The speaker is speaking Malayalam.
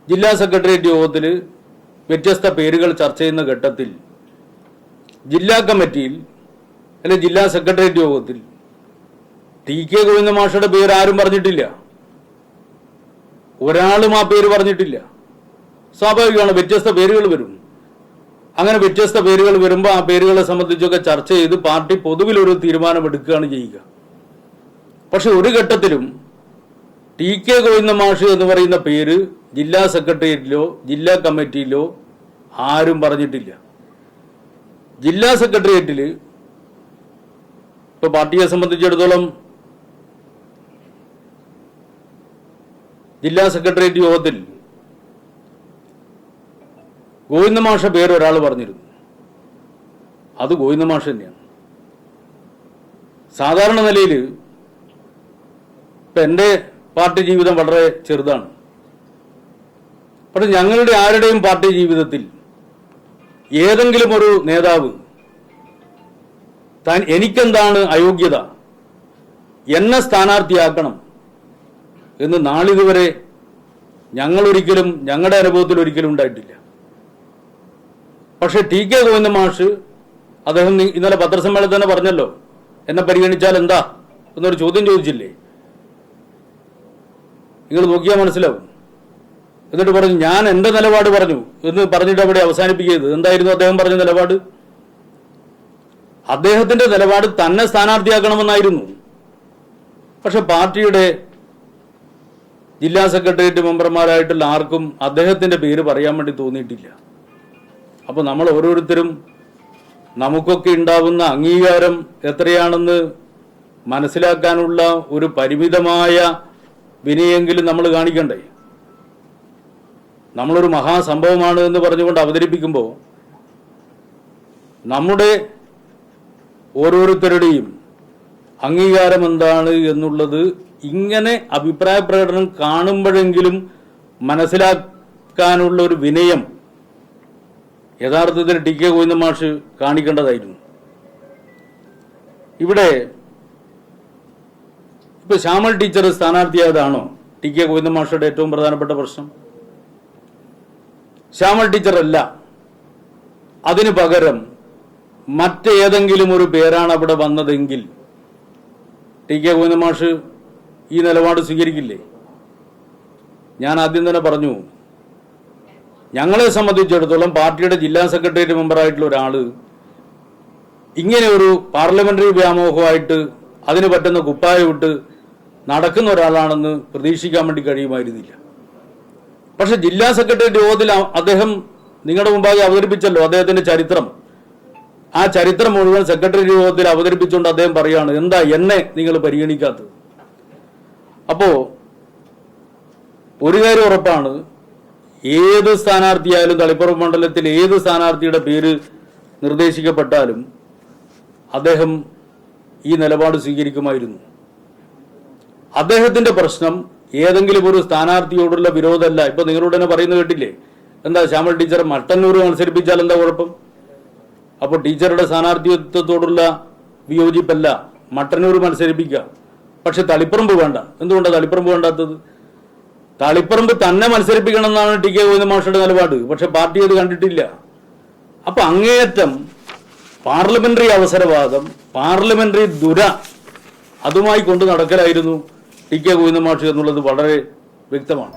ജില്ലാ സെക്രട്ടേറിയറ്റ് യോഗത്തിൽ വ്യത്യസ്ത പേരുകൾ ചർച്ച ചെയ്യുന്ന ഘട്ടത്തിൽ ജില്ലാ കമ്മിറ്റിയിൽ അല്ലെ ജില്ലാ സെക്രട്ടേറിയറ്റ് യോഗത്തിൽ ടി.കെ. ഗോവിന്ദ മാഷയുടെ പേര് ആരും പറഞ്ഞിട്ടില്ല. ഒരാളും ആ പേര് പറഞ്ഞിട്ടില്ല. സ്വാഭാവികമാണ്, വ്യത്യസ്ത പേരുകൾ വരും. അങ്ങനെ വ്യത്യസ്ത പേരുകൾ വരുമ്പോൾ ആ പേരുകളെ സംബന്ധിച്ചൊക്കെ ചർച്ച ചെയ്ത് പാർട്ടി പൊതുവിലൊരു തീരുമാനമെടുക്കുകയാണ് ചെയ്യുക. പക്ഷെ ഒരു ഘട്ടത്തിലും ടി.കെ. ഗോവിന്ദ മാഷ് എന്ന് പറയുന്ന പേര് ജില്ലാ സെക്രട്ടേറിയറ്റിലോ ജില്ലാ കമ്മിറ്റിയിലോ ആരും പറഞ്ഞിട്ടില്ല. ജില്ലാ സെക്രട്ടേറിയറ്റിൽ ഇപ്പൊ പാർട്ടിയെ സംബന്ധിച്ചിടത്തോളം ജില്ലാ സെക്രട്ടേറിയറ്റ് യോഗത്തിൽ ഗോവിന്ദ മാഷ പേര് ഒരാൾ പറഞ്ഞിരുന്നു. അത് ഗോവിന്ദ മാഷ് തന്നെയാണ്. സാധാരണ നിലയിൽ ഇപ്പൊ എൻ്റെ പാർട്ടി ജീവിതം വളരെ ചെറുതാണ്. പക്ഷെ ഞങ്ങളുടെ ആരുടെയും പാർട്ടി ജീവിതത്തിൽ ഏതെങ്കിലും ഒരു നേതാവ് എനിക്കെന്താണ് അയോഗ്യത, എന്നെ സ്ഥാനാർത്ഥിയാക്കണം എന്ന് നാളിതുവരെ ഞങ്ങളൊരിക്കലും ഞങ്ങളുടെ അനുഭവത്തിൽ ഒരിക്കലും ഉണ്ടായിട്ടില്ല. പക്ഷെ ടി.കെ. ഗോവിന്ദ മാഷ് അദ്ദേഹം ഇന്നലെ പത്രസമ്മേളനത്തിൽ തന്നെ പറഞ്ഞല്ലോ, എന്നെ പരിഗണിച്ചാൽ എന്താ എന്നൊരു ചോദ്യം ചോദിച്ചില്ലേ? നിങ്ങൾ നോക്കിയാൽ മനസ്സിലാവും. എന്നിട്ട് പറഞ്ഞു ഞാൻ എൻ്റെ നിലപാട് പറഞ്ഞു എന്ന് പറഞ്ഞിട്ട് അവിടെ അവസാനിപ്പിക്കരുത്. എന്തായിരുന്നു അദ്ദേഹം പറഞ്ഞ നിലപാട്? അദ്ദേഹത്തിന്റെ നിലപാട് തന്നെ സ്ഥാനാർത്ഥിയാക്കണമെന്നായിരുന്നു. പക്ഷെ പാർട്ടിയുടെ ജില്ലാ സെക്രട്ടേറിയറ്റ് മെമ്പർമാരായിട്ടുള്ള ആർക്കും അദ്ദേഹത്തിന്റെ പേര് പറയാൻ വേണ്ടി തോന്നിയിട്ടില്ല. അപ്പോൾ നമ്മൾ ഓരോരുത്തരും നമുക്കൊക്കെ ഉണ്ടാവുന്ന അംഗീകാരം എത്രയാണെന്ന് മനസ്സിലാക്കാനുള്ള ഒരു പരിമിതമായ വിനയെങ്കിലും നമ്മൾ കാണിക്കണ്ടേ? നമ്മളൊരു മഹാസംഭവമാണ് എന്ന് പറഞ്ഞുകൊണ്ട് അവതരിപ്പിക്കുമ്പോൾ നമ്മുടെ ഓരോരുത്തരുടെയും അംഗീകാരം എന്താണ് എന്നുള്ളത് ഇങ്ങനെ അഭിപ്രായ പ്രകടനം കാണുമ്പോഴെങ്കിലും മനസ്സിലാക്കാനുള്ള ഒരു വിനയം യഥാർത്ഥത്തിൽ ടി.കെ. ഗോവിന്ദ മാഷ് കാണിക്കേണ്ടതായിരുന്നു. ഇവിടെ ഇപ്പൊ ശ്യാമൾ ടീച്ചർ സ്ഥാനാർത്ഥിയായതാണോ ടി.കെ. ഗോവിന്ദ മാഷയുടെ ഏറ്റവും പ്രധാനപ്പെട്ട പ്രശ്നം? ശ്യാമൾ ടീച്ചർ അല്ല. അതിനു പകരം മറ്റേതെങ്കിലും ഒരു പേരാണ് അവിടെ വന്നതെങ്കിൽ ടി.കെ. ഗോവിന്ദ മാഷ് ഈ നിലപാട് സ്വീകരിക്കില്ലേ? ഞാൻ ആദ്യം തന്നെ പറഞ്ഞു, ഞങ്ങളെ സംബന്ധിച്ചിടത്തോളം പാർട്ടിയുടെ ജില്ലാ സെക്രട്ടേറിയറ്റ് മെമ്പറായിട്ടുള്ള ഒരാള് ഇങ്ങനെ ഒരു പാർലമെന്ററി വ്യാമോഹമായിട്ട് അതിന് പറ്റുന്ന കുപ്പായം ഇട്ട് നടക്കുന്ന ഒരാളാണെന്ന് പ്രതീക്ഷിക്കാൻ വേണ്ടി കഴിയുമായിരുന്നില്ല. പക്ഷെ ജില്ലാ സെക്രട്ടേറിയറ്റ് യോഗത്തിൽ അദ്ദേഹം നിങ്ങളുടെ മുമ്പാകെ അവതരിപ്പിച്ചല്ലോ അദ്ദേഹത്തിന്റെ ചരിത്രം. ആ ചരിത്രം മുഴുവൻ സെക്രട്ടേറിയറ്റ് യോഗത്തിൽ അവതരിപ്പിച്ചുകൊണ്ട് അദ്ദേഹം പറയാണ്, എന്താ എന്നെ നിങ്ങൾ പരിഗണിക്കാത്തത്? അപ്പോ ഒരു കാര്യം ഉറപ്പാണ്, ഏത് സ്ഥാനാർത്ഥിയായാലും തളിപ്പറമ്പ് മണ്ഡലത്തിൽ ഏത് സ്ഥാനാർത്ഥിയുടെ പേര് നിർദ്ദേശിക്കപ്പെട്ടാലും അദ്ദേഹം ഈ നിലപാട് സ്വീകരിക്കുമായിരുന്നു. അദ്ദേഹത്തിന്റെ പ്രശ്നം ഏതെങ്കിലും ഒരു സ്ഥാനാർത്ഥിയോടുള്ള വിരോധമല്ല. ഇപ്പൊ നിങ്ങളോട് തന്നെ പറയുന്നത് കേട്ടില്ലേ, എന്താ ശ്യാമൾ ടീച്ചർ മട്ടന്നൂർ മത്സരിപ്പിച്ചാൽ എന്താ കുഴപ്പം? അപ്പോൾ ടീച്ചറുടെ സ്ഥാനാർത്ഥിത്വത്തോടുള്ള വിയോജിപ്പല്ല മട്ടന്നൂർ മത്സരിപ്പിക്കുക, പക്ഷെ തളിപ്പറമ്പ് വേണ്ട. എന്തുകൊണ്ടാണ് തളിപ്പറമ്പ് വേണ്ടാത്തത്? തളിപ്പറമ്പ് തന്നെ മത്സരിപ്പിക്കണം എന്നാണ് ടി.കെ. ഗോവിന്ദ മാഷയുടെ നിലപാട്. പക്ഷെ പാർട്ടി അത് കണ്ടിട്ടില്ല. അപ്പൊ അങ്ങേയറ്റം പാർലമെന്ററി അവസരവാദം, പാർലമെന്ററി ദുര അതുമായി കൊണ്ട് നടക്കലായിരുന്നു ടി.കെ. ഗോവിന്ദ മാഷ് എന്നുള്ളത് വളരെ വ്യക്തമാണ്.